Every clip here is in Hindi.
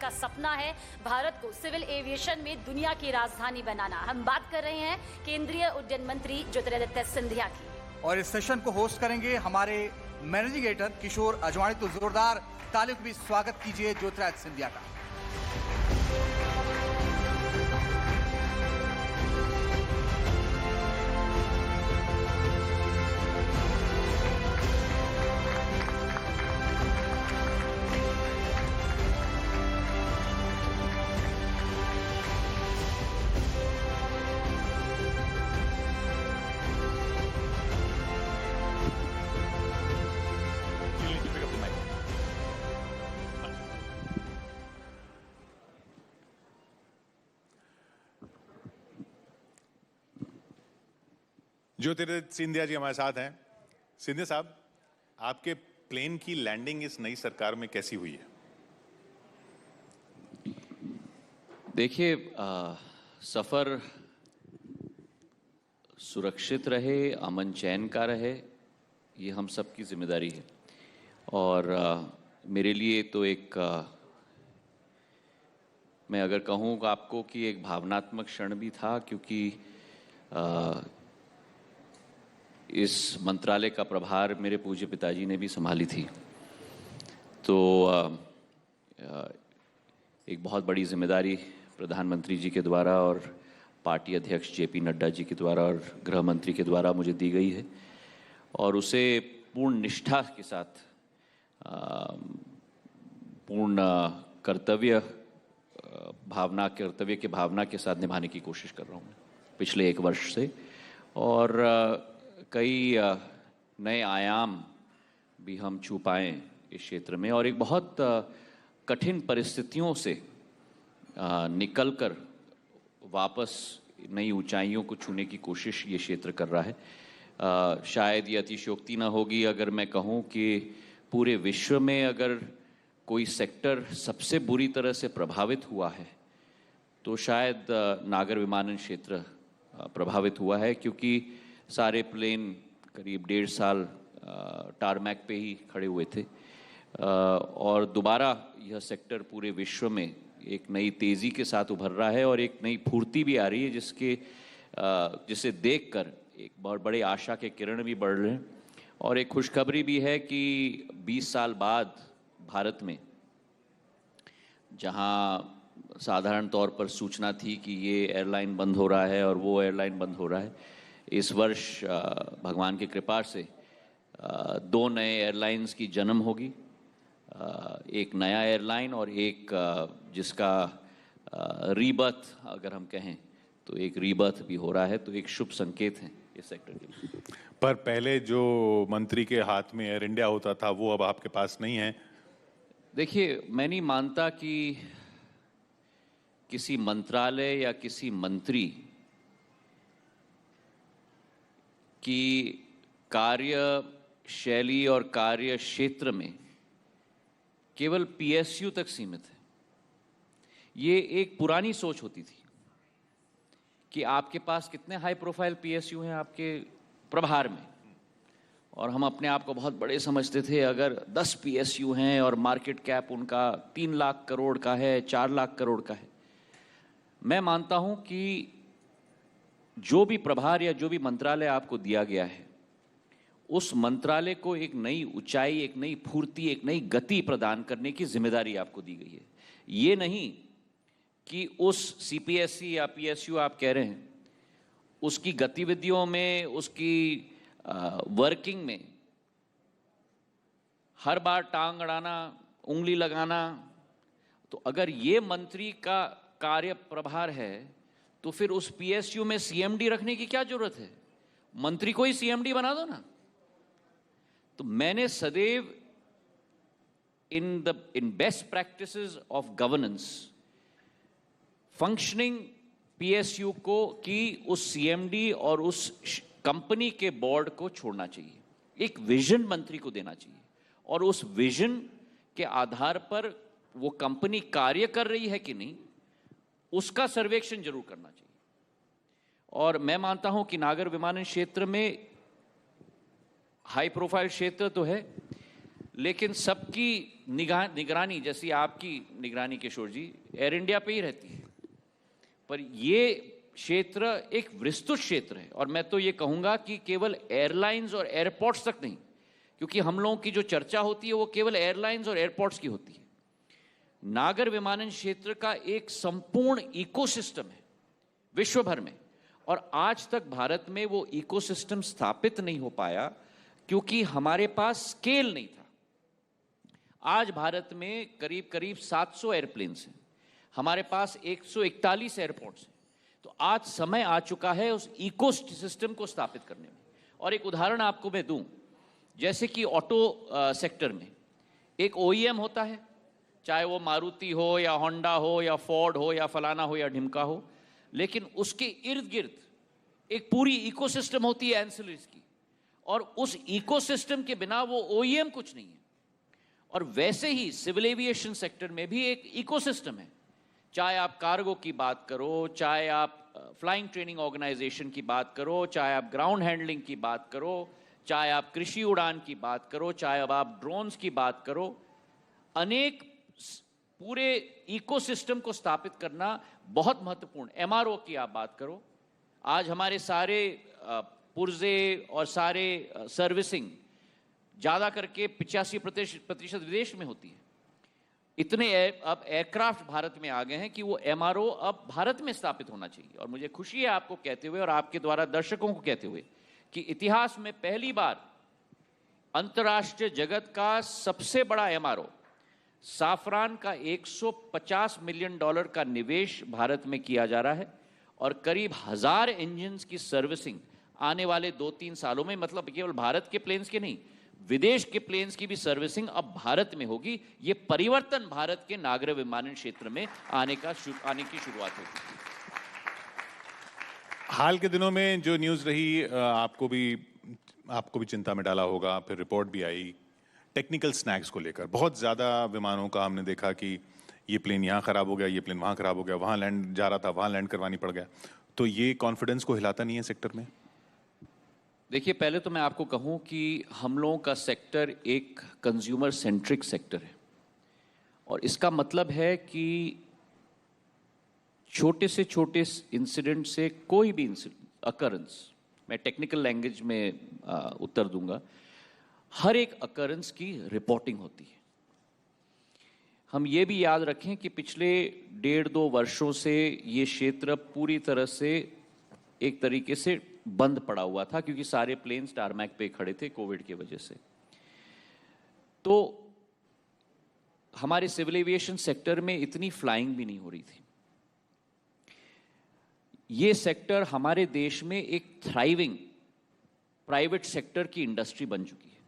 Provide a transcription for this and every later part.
का सपना है भारत को सिविल एविएशन में दुनिया की राजधानी बनाना। हम बात कर रहे हैं केंद्रीय उड्डयन मंत्री ज्योतिरादित्य सिंधिया की। और इस सेशन को होस्ट करेंगे हमारे मैनेजिंग एडिटर किशोर अजवाणी। तो जोरदार तालियों से भी स्वागत कीजिए ज्योतिरादित्य सिंधिया का। ज्योतिरादित्य सिंधिया जी हमारे साथ हैं। सिंधिया साहब, आपके प्लेन की लैंडिंग इस नई सरकार में कैसी हुई है? देखिए, सफ़र सुरक्षित रहे, अमन चैन का रहे, ये हम सब की जिम्मेदारी है। और मेरे लिए तो एक मैं अगर कहूँ आपको कि एक भावनात्मक क्षण भी था, क्योंकि इस मंत्रालय का प्रभार मेरे पूज्य पिताजी ने भी संभाली थी। तो एक बहुत बड़ी जिम्मेदारी प्रधानमंत्री जी के द्वारा और पार्टी अध्यक्ष जेपी नड्डा जी के द्वारा और गृह मंत्री के द्वारा मुझे दी गई है, और उसे पूर्ण निष्ठा के साथ पूर्ण कर्तव्य के भावना के साथ निभाने की कोशिश कर रहा हूँ पिछले एक वर्ष से। और कई नए आयाम भी हम छू पाएँ इस क्षेत्र में, और एक बहुत कठिन परिस्थितियों से निकलकर वापस नई ऊंचाइयों को छूने की कोशिश ये क्षेत्र कर रहा है। शायद ये अतिशयोक्ति न होगी अगर मैं कहूँ कि पूरे विश्व में अगर कोई सेक्टर सबसे बुरी तरह से प्रभावित हुआ है तो शायद नागर विमानन क्षेत्र प्रभावित हुआ है, क्योंकि सारे प्लेन करीब 1.5 साल टारमैक पे ही खड़े हुए थे। और दोबारा यह सेक्टर पूरे विश्व में एक नई तेज़ी के साथ उभर रहा है और एक नई फुर्ती भी आ रही है, जिसे देखकर एक बहुत बड़े आशा के किरण भी बढ़ रहे हैं। और एक खुशखबरी भी है कि 20 साल बाद भारत में, जहां साधारण तौर पर सूचना थी कि ये एयरलाइन बंद हो रहा है और वो एयरलाइन बंद हो रहा है, इस वर्ष भगवान की कृपा से 2 नए एयरलाइंस की जन्म होगी। एक नया एयरलाइन और एक जिसका रीबर्थ अगर हम कहें तो एक रीबर्थ भी हो रहा है। तो एक शुभ संकेत है इस सेक्टर के लिए। पर पहले जो मंत्री के हाथ में एयर इंडिया होता था वो अब आपके पास नहीं है। देखिए, मैं नहीं मानता कि किसी मंत्रालय या किसी मंत्री की कार्यशैली और कार्य क्षेत्र में केवल पीएसयू तक सीमित है। ये एक पुरानी सोच होती थी कि आपके पास कितने हाई प्रोफाइल पीएसयू हैं आपके प्रभार में, और हम अपने आप को बहुत बड़े समझते थे। अगर 10 पीएसयू हैं और मार्केट कैप उनका 3 लाख करोड़ का है, 4 लाख करोड़ का है। मैं मानता हूं कि जो भी प्रभार या जो भी मंत्रालय आपको दिया गया है, उस मंत्रालय को एक नई ऊंचाई, एक नई फुर्ती, एक नई गति प्रदान करने की जिम्मेदारी आपको दी गई है। ये नहीं कि उस सीपीएससी या पीएसयू आप कह रहे हैं, उसकी गतिविधियों में, उसकी वर्किंग में हर बार टांग अड़ाना, उंगली लगाना। तो अगर ये मंत्री का कार्य प्रभार है तो फिर उस पीएसयू में सीएमडी रखने की क्या जरूरत है? मंत्री को ही सीएमडी बना दो ना। तो मैंने सदैव in best practices of governance functioning PSU को कि उस सीएमडी और उस कंपनी के बोर्ड को छोड़ना चाहिए। एक विजन मंत्री को देना चाहिए, और उस विजन के आधार पर वो कंपनी कार्य कर रही है कि नहीं, उसका सर्वेक्षण जरूर करना चाहिए। और मैं मानता हूं कि नागर विमानन क्षेत्र में हाई प्रोफाइल क्षेत्र तो है, लेकिन सबकी निगरानी, जैसी आपकी निगरानी किशोर जी, एयर इंडिया पे ही रहती है। पर ये क्षेत्र एक विस्तृत क्षेत्र है, और मैं तो ये कहूँगा कि केवल एयरलाइंस और एयरपोर्ट्स तक नहीं, क्योंकि हम लोगों की जो चर्चा होती है वो केवल एयरलाइंस और एयरपोर्ट्स की होती है। नागर विमानन क्षेत्र का एक संपूर्ण इकोसिस्टम है विश्व भर में, और आज तक भारत में वो इकोसिस्टम स्थापित नहीं हो पाया क्योंकि हमारे पास स्केल नहीं था। आज भारत में करीब करीब 700 एयरप्लेन्स हैं, हमारे पास 141 एयरपोर्ट्स हैं। तो आज समय आ चुका है उस इकोसिस्टम को स्थापित करने में। और एक उदाहरण आपको मैं दूं, जैसे कि ऑटो सेक्टर में एक ओईएम होता है, चाहे वो मारुति हो या होंडा हो या फोर्ड हो या फलाना हो या ढिमका हो, लेकिन उसके इर्द गिर्द एक पूरी इकोसिस्टम होती है एंसिलरीज की, और उस इकोसिस्टम के बिना वो ओईएम कुछ नहीं है। और वैसे ही सिविल एविएशन सेक्टर में भी एक इकोसिस्टम है, चाहे आप कार्गो की बात करो, चाहे आप फ्लाइंग ट्रेनिंग ऑर्गेनाइजेशन की बात करो, चाहे आप ग्राउंड हैंडलिंग की बात करो, चाहे आप कृषि उड़ान की बात करो, चाहे अब आप ड्रोन्स की बात करो। अनेक पूरे इकोसिस्टम को स्थापित करना बहुत महत्वपूर्ण। एमआरओ की आप बात करो, आज हमारे सारे पुर्जे और सारे सर्विसिंग ज़्यादा करके 85% विदेश में होती है। इतने अब एयरक्राफ्ट भारत में आ गए हैं कि वो एमआरओ अब भारत में स्थापित होना चाहिए। और मुझे खुशी है आपको कहते हुए और आपके द्वारा दर्शकों को कहते हुए कि इतिहास में पहली बार अंतर्राष्ट्रीय जगत का सबसे बड़ा एमआरओ साफरान का $150 मिलियन का निवेश भारत में किया जा रहा है, और करीब 1000 इंजन्स की सर्विसिंग आने वाले 2-3 सालों में, मतलब केवल भारत के प्लेन्स के नहीं, विदेश के प्लेन्स की भी सर्विसिंग अब भारत में होगी। ये परिवर्तन भारत के नागर विमानन क्षेत्र में आने की शुरुआत होगी। हाल के दिनों में जो न्यूज़ रही, आपको भी चिंता में डाला होगा, फिर रिपोर्ट भी आई टेक्निकल स्नैक्स को लेकर। बहुत ज़्यादा विमानों का हमने देखा कि ये प्लेन यहाँ ख़राब हो गया, ये प्लेन वहाँ ख़राब हो गया, वहाँ लैंड जा रहा था वहाँ लैंड करवानी पड़ गया। तो ये कॉन्फिडेंस को हिलाता नहीं है सेक्टर में? देखिए, पहले तो मैं आपको कहूँ कि हम लोगों का सेक्टर एक कंज्यूमर सेंट्रिक सेक्टर है, और इसका मतलब है कि छोटे से छोटे इंसिडेंट से कोई भी अकरेंस, मैं टेक्निकल लैंग्वेज में उत्तर दूंगा, हर एक अकरेंस की रिपोर्टिंग होती है। हम ये भी याद रखें कि पिछले 1.5-2 वर्षों से ये क्षेत्र पूरी तरह से एक तरीके से बंद पड़ा हुआ था, क्योंकि सारे प्लेन्स टारमैक पे खड़े थे कोविड की वजह से। तो हमारे सिविल एविएशन सेक्टर में इतनी फ्लाइंग भी नहीं हो रही थी। ये सेक्टर हमारे देश में एक थ्राइविंग प्राइवेट सेक्टर की इंडस्ट्री बन चुकी है।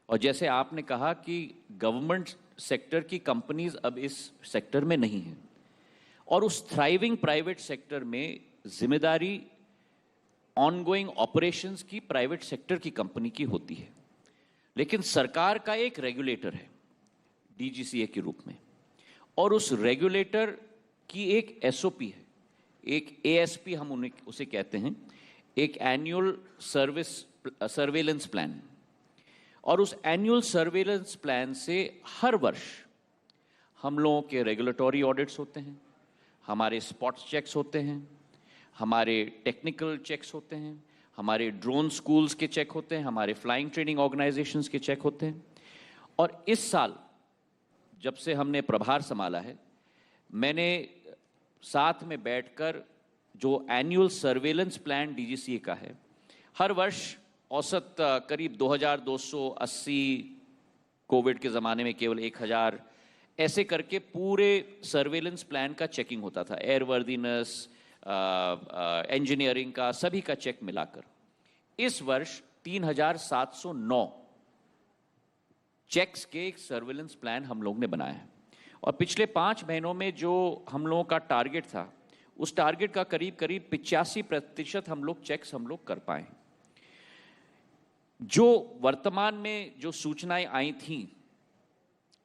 और जैसे आपने कहा कि गवर्नमेंट सेक्टर की कंपनीज अब इस सेक्टर में नहीं हैं, और उस थ्राइविंग प्राइवेट सेक्टर में जिम्मेदारी ऑनगोइंग ऑपरेशंस की प्राइवेट सेक्टर की कंपनी की होती है। लेकिन सरकार का एक रेगुलेटर है डीजीसीए के रूप में, और उस रेगुलेटर की एक एसओपी है, एक एएसपी हम उसे कहते हैं, एक एनुअल सर्वेलेंस प्लान। और उस एनुअल सर्वेलेंस प्लान से हर वर्ष हम लोगों के रेगुलेटरी ऑडिट्स होते हैं, हमारे स्पॉट चेक्स होते हैं, हमारे टेक्निकल चेक्स होते हैं, हमारे ड्रोन स्कूल्स के चेक होते हैं, हमारे फ्लाइंग ट्रेनिंग ऑर्गेनाइजेशंस के चेक होते हैं। और इस साल जब से हमने प्रभार संभाला है, मैंने साथ में बैठकर जो एनुअल सर्वेलेंस प्लान डीजीसीए का है, हर वर्ष औसत करीब 2280, कोविड के ज़माने में केवल 1000, ऐसे करके पूरे सर्वेलेंस प्लान का चेकिंग होता था, एयरवर्दीनेस, इंजीनियरिंग का, सभी का चेक मिलाकर। इस वर्ष 3709 चेक्स के एक सर्वेलेंस प्लान हम लोग ने बनाया है। और पिछले 5 महीनों में जो हम लोगों का टारगेट था, उस टारगेट का करीब करीब 85% हम लोग चेक्स हम लोग कर पाए। जो वर्तमान में जो सूचनाएं आई थीं,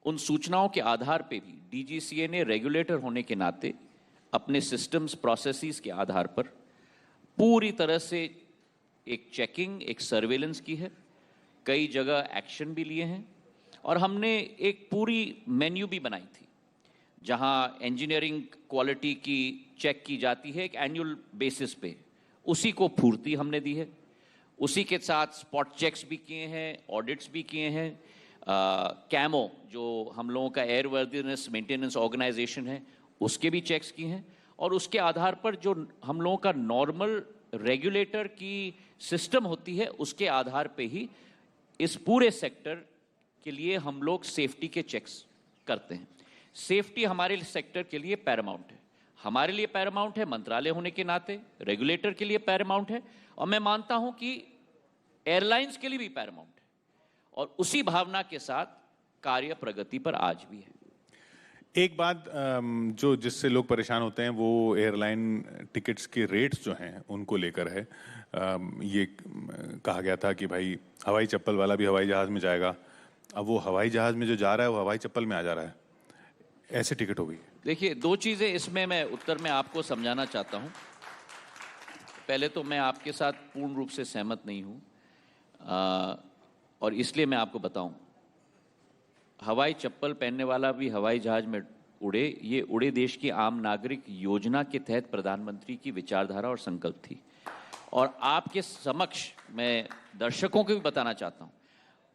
उन सूचनाओं के आधार पे भी डीजीसीए ने रेगुलेटर होने के नाते अपने सिस्टम्स प्रोसेसेस के आधार पर पूरी तरह से एक चेकिंग, एक सर्वेलेंस की है। कई जगह एक्शन भी लिए हैं और हमने एक पूरी मेन्यू भी बनाई थी जहां इंजीनियरिंग क्वालिटी की चेक की जाती है एक एनुअल बेसिस पे, उसी को पूर्ति हमने दी है। उसी के साथ स्पॉट चेक्स भी किए हैं, ऑडिट्स भी किए हैं। कैमो जो हम लोगों का एयर वर्दीनेस मेंटेनेंस ऑर्गेनाइजेशन है उसके भी चेक्स किए हैं और उसके आधार पर जो हम लोगों का नॉर्मल रेगुलेटर की सिस्टम होती है उसके आधार पे ही इस पूरे सेक्टर के लिए हम लोग सेफ्टी के चेक्स करते हैं। सेफ्टी हमारे सेक्टर के लिए पैरामाउंट है, हमारे लिए पैरामाउंट है, मंत्रालय होने के नाते रेगुलेटर के लिए पैरामाउंट है और मैं मानता हूं कि एयरलाइंस के लिए भी पैरामाउंट है और उसी भावना के साथ कार्य प्रगति पर आज भी है। एक बात जो जिससे लोग परेशान होते हैं वो एयरलाइन टिकट्स के रेट्स जो हैं उनको लेकर है। ये कहा गया था कि भाई हवाई चप्पल वाला भी हवाई जहाज़ में जाएगा, अब वो हवाई जहाज़ में जो जा रहा है वो हवाई चप्पल में आ जा रहा है, ऐसे टिकट हो गई। देखिए, दो चीज़ें इसमें मैं उत्तर में आपको समझाना चाहता हूं। पहले तो मैं आपके साथ पूर्ण रूप से सहमत नहीं हूं और इसलिए मैं आपको बताऊं, हवाई चप्पल पहनने वाला भी हवाई जहाज में उड़े, ये उड़े देश की आम नागरिक योजना के तहत प्रधानमंत्री की विचारधारा और संकल्प थी। और आपके समक्ष मैं दर्शकों को भी बताना चाहता हूं,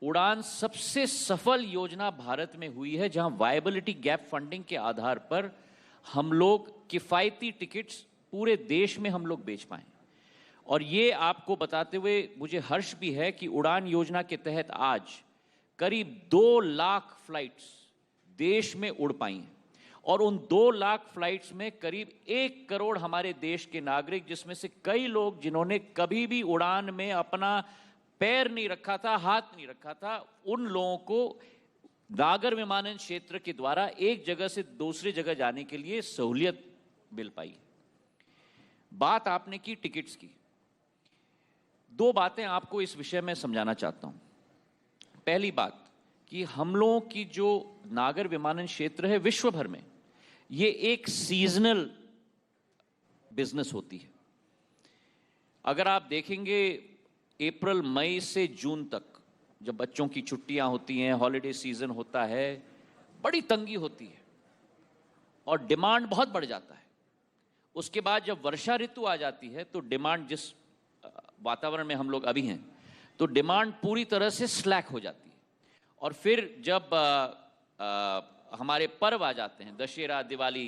उड़ान सबसे सफल योजना भारत में हुई है जहां वायबिलिटी गैप फंडिंग के आधार पर हम लोग किफ़ायती टिकट्स पूरे देश में हम लोग बेच पाए। और ये आपको बताते हुए मुझे हर्ष भी है कि उड़ान योजना के तहत आज करीब 2 लाख फ्लाइट्स देश में उड़ पाई हैं और उन 2 लाख फ्लाइट्स में करीब 1 करोड़ हमारे देश के नागरिक, जिसमें से कई लोग जिन्होंने कभी भी उड़ान में अपना पैर नहीं रखा था, हाथ नहीं रखा था, उन लोगों को नागर विमानन क्षेत्र के द्वारा एक जगह से दूसरी जगह जाने के लिए सहूलियत मिल पाई। बात आपने की टिकट्स की, 2 बातें आपको इस विषय में समझाना चाहता हूं। पहली बात कि हम लोगों की जो नागर विमानन क्षेत्र है विश्व भर में ये एक सीजनल बिजनेस होती है। अगर आप देखेंगे अप्रैल मई से जून तक जब बच्चों की छुट्टियां होती हैं, हॉलिडे सीजन होता है, बड़ी तंगी होती है और डिमांड बहुत बढ़ जाता है। उसके बाद जब वर्षा ऋतु आ जाती है तो डिमांड, जिस वातावरण में हम लोग अभी हैं, तो डिमांड पूरी तरह से स्लैक हो जाती है। और फिर जब हमारे पर्व आ जाते हैं, दशहरा, दिवाली,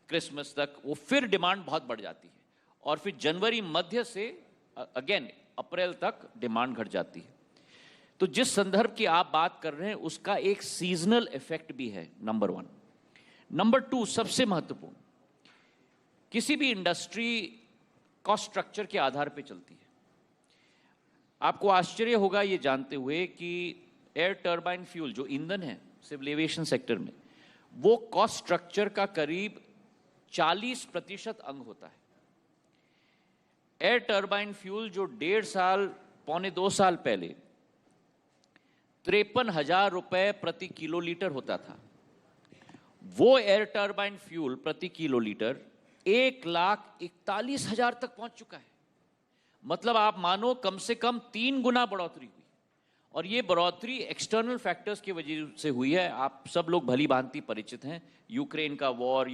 क्रिसमस तक, वो फिर डिमांड बहुत बढ़ जाती है और फिर जनवरी मध्य से अगेन अप्रैल तक डिमांड घट जाती है। तो जिस संदर्भ की आप बात कर रहे हैं उसका एक सीजनल इफेक्ट भी है, नंबर 1। नंबर 2, सबसे महत्वपूर्ण, किसी भी इंडस्ट्री कॉस्ट स्ट्रक्चर के आधार पर चलती है। आपको आश्चर्य होगा ये जानते हुए कि एयर टर्बाइन फ्यूल जो ईंधन है सिविल एविएशन सेक्टर में, वो कॉस्ट स्ट्रक्चर का करीब 40% अंग होता है। एयर टर्बाइन फ्यूल जो 1.5 साल, पौने 2 साल पहले 53,000 रुपए प्रति किलोलीटर होता था, वो एयर टर्बाइन फ्यूल प्रति किलोलीटर 1,41,000 तक पहुंच चुका है। मतलब आप मानो कम से कम 3 गुना बढ़ोतरी हुई। और ये बढ़ोतरी एक्सटर्नल फैक्टर्स की वजह से हुई है। आप सब लोग भली भांति परिचित हैं, यूक्रेन का वॉर,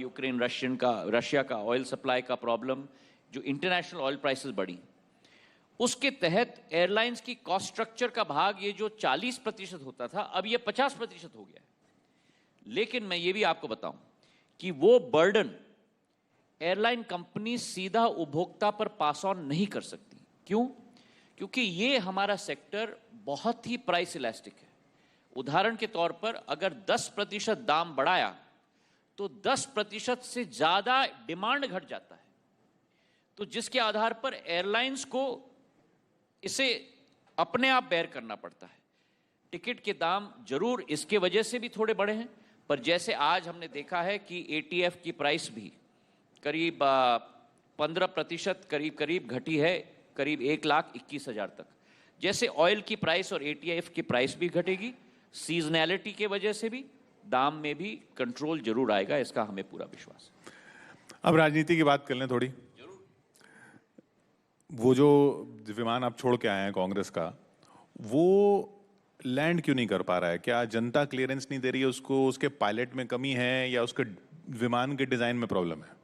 रशिया का ऑयल सप्लाई का प्रॉब्लम, जो इंटरनेशनल ऑयल प्राइसेस बढ़ी, उसके तहत एयरलाइंस की कॉस्ट स्ट्रक्चर का भाग ये जो 40% होता था, अब ये 50% हो गया है। लेकिन मैं ये भी आपको बताऊं कि वो बर्डन एयरलाइन कंपनी सीधा उपभोक्ता पर पास ऑन नहीं कर सकती। क्यों? क्योंकि ये हमारा सेक्टर बहुत ही प्राइस इलास्टिक है। उदाहरण के तौर पर अगर 10% दाम बढ़ाया तो 10% से ज्यादा डिमांड घट जाता है, तो जिसके आधार पर एयरलाइंस को इसे अपने आप बेयर करना पड़ता है। टिकट के दाम जरूर इसके वजह से भी थोड़े बढ़े हैं, पर जैसे आज हमने देखा है कि ATF की प्राइस भी करीब 15% करीब घटी है, करीब 1,21,000 तक। जैसे ऑयल की प्राइस और ATF की प्राइस भी घटेगी, सीजनैलिटी के वजह से भी दाम में भी कंट्रोल जरूर आएगा, इसका हमें पूरा विश्वास है। अब राजनीति की बात कर लें थोड़ी। वो जो विमान आप छोड़ के आए हैं कांग्रेस का, वो लैंड क्यों नहीं कर पा रहा है? क्या जनता क्लियरेंस नहीं दे रही है उसको? उसके पायलट में कमी है या उसके विमान के डिजाइन में प्रॉब्लम है?